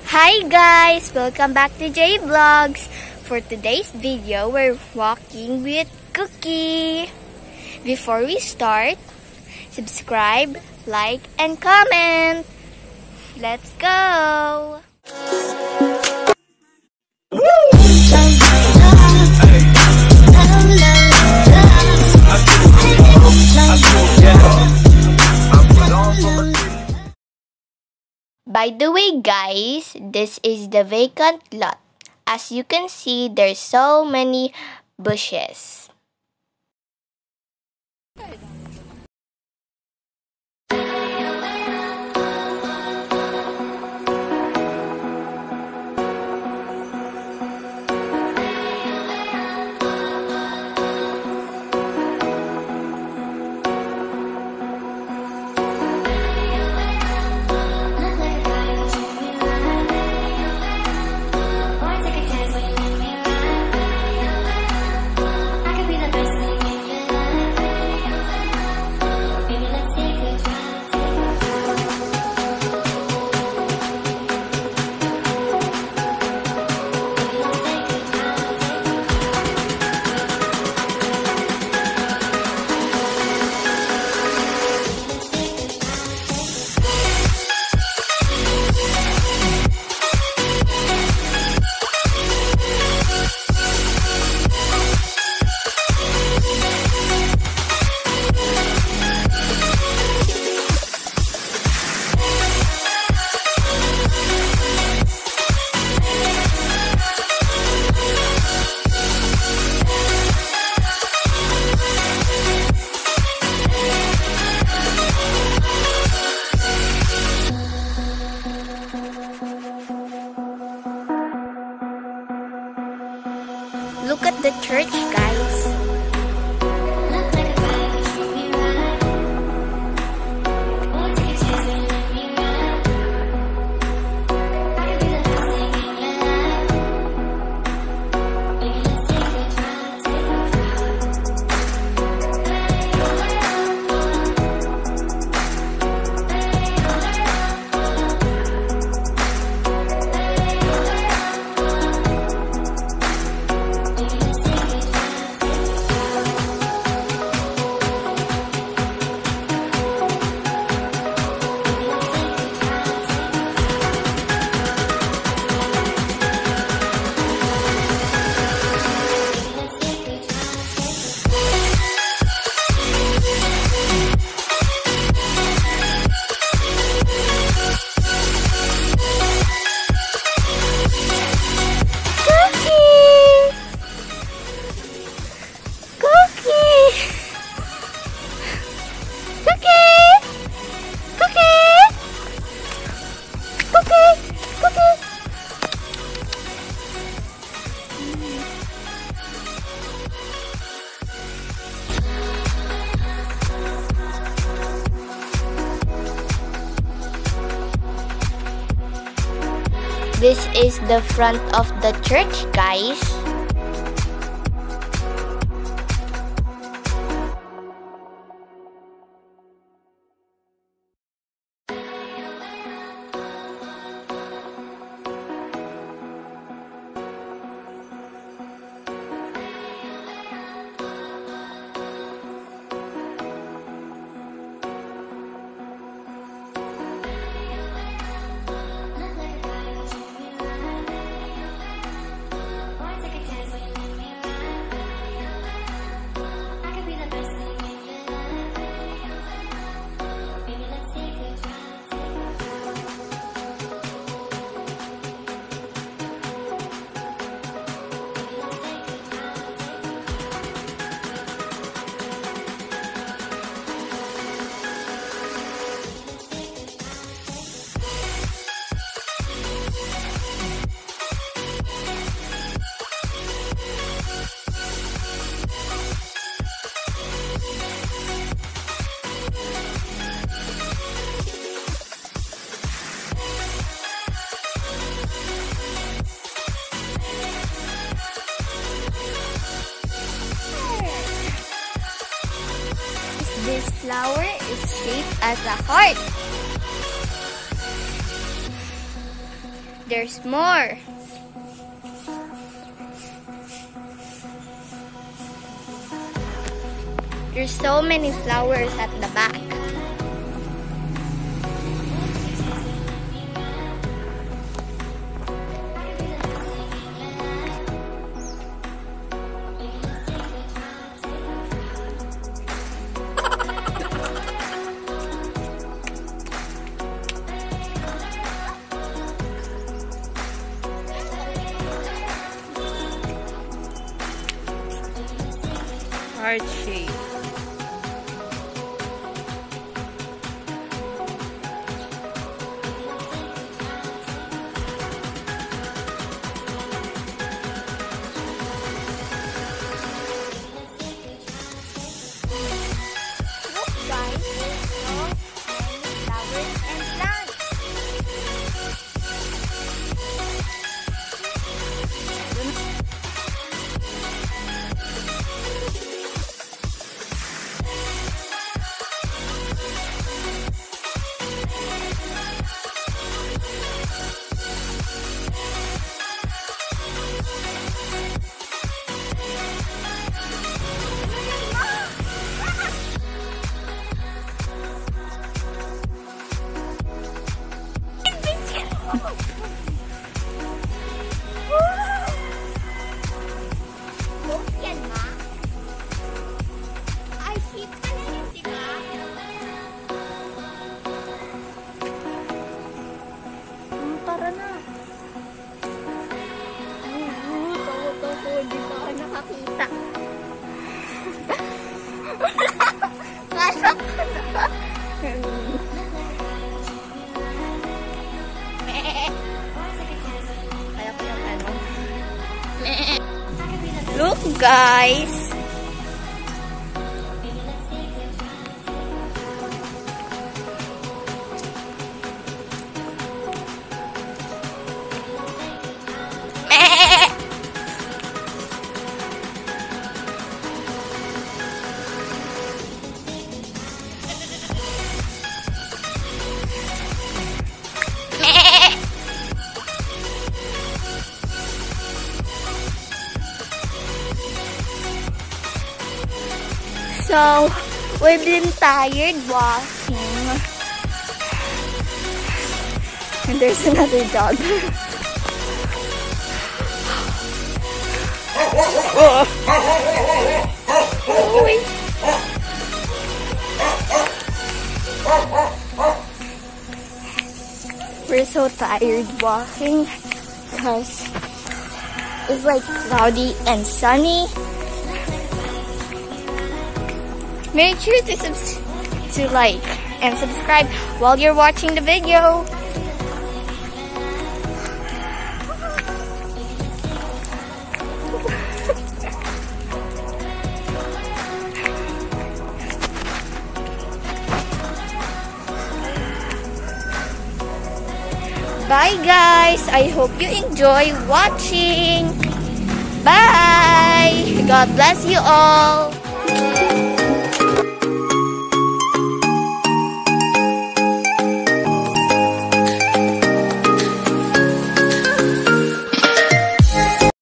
Hi guys! Welcome back to J Vlogs. For today's video, we're walking with Cookie. Before we start, subscribe, like, and comment. Let's go! By the way guys, this is the vacant lot. As you can see, there's so many bushes. Look at the church, guys. This is the front of the church, guys. This flower is shaped as a heart. There's more. There's so many flowers at the back. Heart shape. Look guys, there's so many flowers and plants. Tara na. Tawa-tawa, di ba ka nakakita? Kasok ka na. Kaya ko yung ano. Look guys. So, we've been tired walking. And there's another dog. We're so tired walking because it's like cloudy and sunny. Make sure to like and subscribe while you're watching the video. Bye guys! I hope you enjoy watching. Bye! God bless you all!